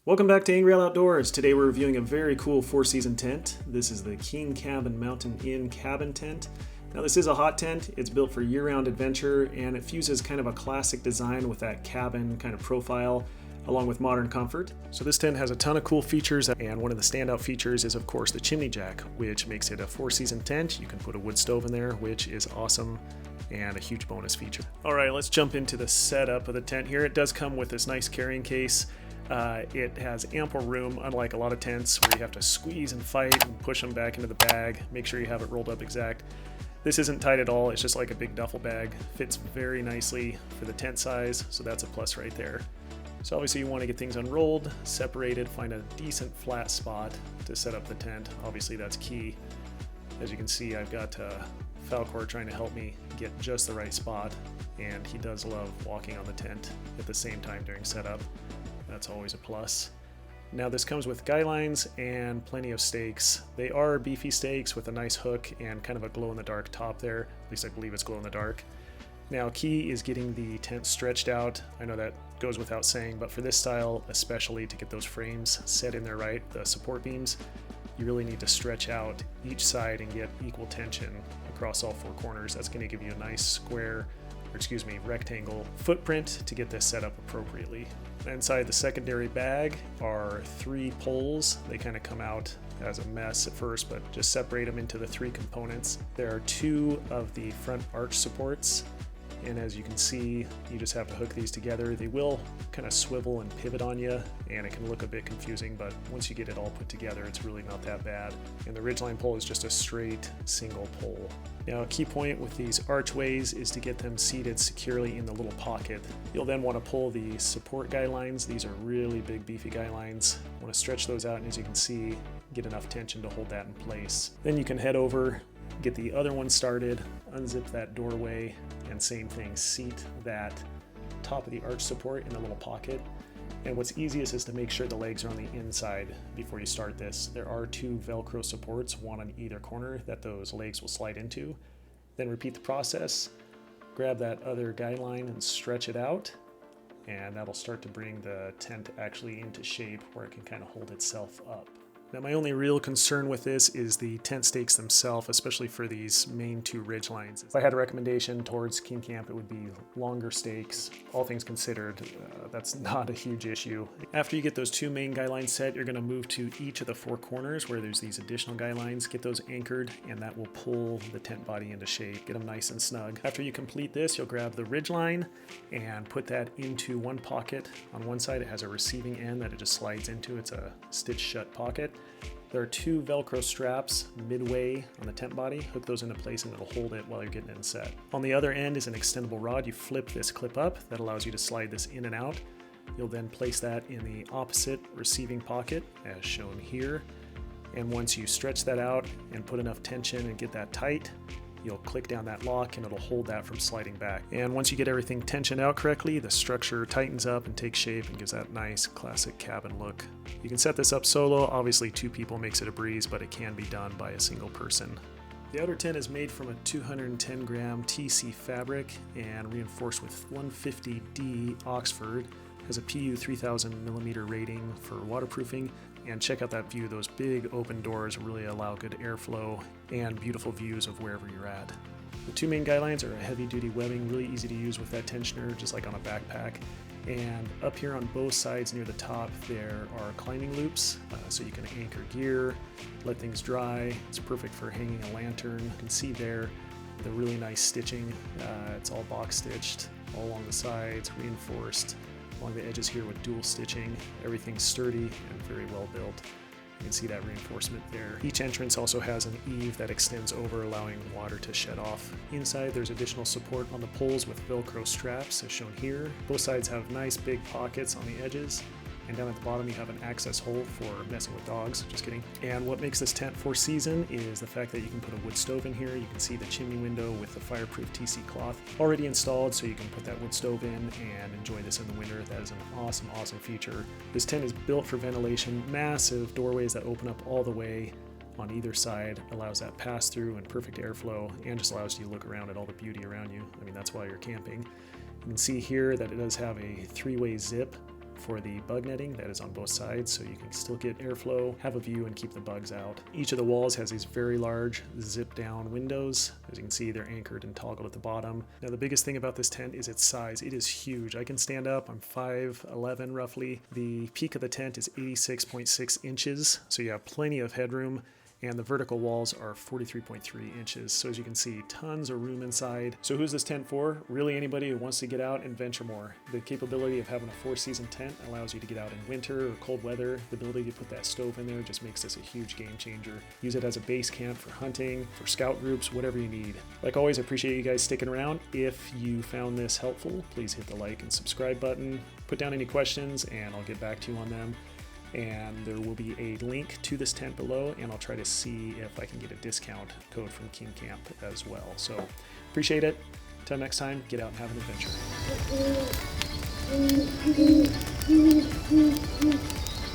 Welcome back to Angry All Outdoors. Today we're reviewing a very cool 4-season tent. This is the KingCamp Mountain Inn cabin tent. Now this is a hot tent. It's built for year-round adventure and it fuses kind of a classic design with that cabin kind of profile along with modern comfort. So this tent has a ton of cool features, and one of the standout features is of course the chimney jack, which makes it a 4-season tent. You can put a wood stove in there, which is awesome and a huge bonus feature. All right, let's jump into the setup of the tent here. It does come with this nice carrying case. It has ample room, unlike a lot of tents where you have to squeeze and fight and push them back into the bag. Make sure you have it rolled up exact. This isn't tight at all. It's just like a big duffel bag. Fits very nicely for the tent size, so that's a plus right there. So obviously you want to get things unrolled, separated, find a decent flat spot to set up the tent. Obviously that's key. As you can see, I've got Falcor trying to help me get just the right spot, and he does love walking on the tent at the same time during setup. That's always a plus. Now this comes with guy lines and plenty of stakes. They are beefy stakes with a nice hook and kind of a glow-in-the-dark top there. At least I believe it's glow-in-the-dark. Now key is getting the tent stretched out. I know that goes without saying, but for this style, especially to get those frames set in there right, the support beams, you really need to stretch out each side and get equal tension across all 4 corners. That's going to give you a nice square, rectangle footprint to get this set up appropriately. Inside the secondary bag are 3 poles. They kind of come out as a mess at first, but just separate them into the 3 components. There are 2 of the front arch supports, and as you can see, you just have to hook these together. They will kind of swivel and pivot on you, and it can look a bit confusing, but once you get it all put together, it's really not that bad. And the ridgeline pole is just a straight single pole. Now a key point with these archways is to get them seated securely in the little pocket. You'll then want to pull the support guy lines. These are really big beefy guy lines. Want to stretch those out, and as you can see, get enough tension to hold that in place. Then you can head over, get the other one started, unzip that doorway, and same thing, seat that top of the arch support in the little pocket. And what's easiest is to make sure the legs are on the inside before you start this. There are 2 Velcro supports, one on either corner, that those legs will slide into. Then repeat the process, grab that other guy line and stretch it out, and that'll start to bring the tent actually into shape where it can kind of hold itself up. Now my only real concern with this is the tent stakes themselves, especially for these main 2 ridge lines. If I had a recommendation towards KingCamp, it would be longer stakes. All things considered, that's not a huge issue. After you get those 2 main guy lines set, you're going to move to each of the 4 corners where there's these additional guy lines. Get those anchored, and that will pull the tent body into shape. Get them nice and snug. After you complete this, you'll grab the ridge line and put that into one pocket. On one side, it has a receiving end that it just slides into. It's a stitch shut pocket. There are 2 Velcro straps midway on the tent body. Hook those into place and it'll hold it while you're getting it set. On the other end is an extendable rod. You flip this clip up. That allows you to slide this in and out. You'll then place that in the opposite receiving pocket as shown here. And once you stretch that out and put enough tension and get that tight, you'll click down that lock and it'll hold that from sliding back. And once you get everything tensioned out correctly, the structure tightens up and takes shape and gives that nice classic cabin look. You can set this up solo. Obviously 2 people makes it a breeze, but it can be done by a single person. The outer tent is made from a 210 gram TC fabric and reinforced with 150D Oxford. Has a PU 3000 millimeter rating for waterproofing. And check out that view. Those big open doors really allow good airflow and beautiful views of wherever you're at. The 2 main guy lines are a heavy duty webbing, really easy to use with that tensioner, just like on a backpack. And up here on both sides near the top, there are climbing loops, so you can anchor gear, let things dry. It's perfect for hanging a lantern. You can see there the really nice stitching. It's all box stitched all along the sides, reinforced along the edges here with dual stitching. Everything's sturdy and very well built. You can see that reinforcement there. Each entrance also has an eave that extends over, allowing water to shed off. Inside there's additional support on the poles with Velcro straps as shown here. Both sides have nice big pockets on the edges. And down at the bottom you have an access hole for messing with dogs, just kidding. And what makes this tent 4-season is the fact that you can put a wood stove in here. You can see the chimney window with the fireproof TC cloth already installed, so you can put that wood stove in and enjoy this in the winter. That is an awesome, awesome feature. This tent is built for ventilation, massive doorways that open up all the way on either side, allows that pass through and perfect airflow, and just allows you to look around at all the beauty around you. I mean, that's why you're camping. You can see here that it does have a 3-way zip for the bug netting that is on both sides, so you can still get airflow, have a view, and keep the bugs out. Each of the walls has these very large zip down windows. As you can see, they're anchored and toggled at the bottom. Now the biggest thing about this tent is its size. It is huge. I can stand up. I'm 5'11" roughly. The peak of the tent is 86.6 inches, so you have plenty of headroom. And the vertical walls are 43.3 inches. So as you can see, tons of room inside. So who's this tent for? Really anybody who wants to get out and venture more. The capability of having a 4-season tent allows you to get out in winter or cold weather. The ability to put that stove in there just makes this a huge game changer. Use it as a base camp for hunting, for scout groups, whatever you need. Like always, I appreciate you guys sticking around. If you found this helpful, please hit the like and subscribe button. Put down any questions and I'll get back to you on them. And there will be a link to this tent below, and I'll try to see if I can get a discount code from KingCamp as well. So appreciate it. Until next time, get out and have an adventure.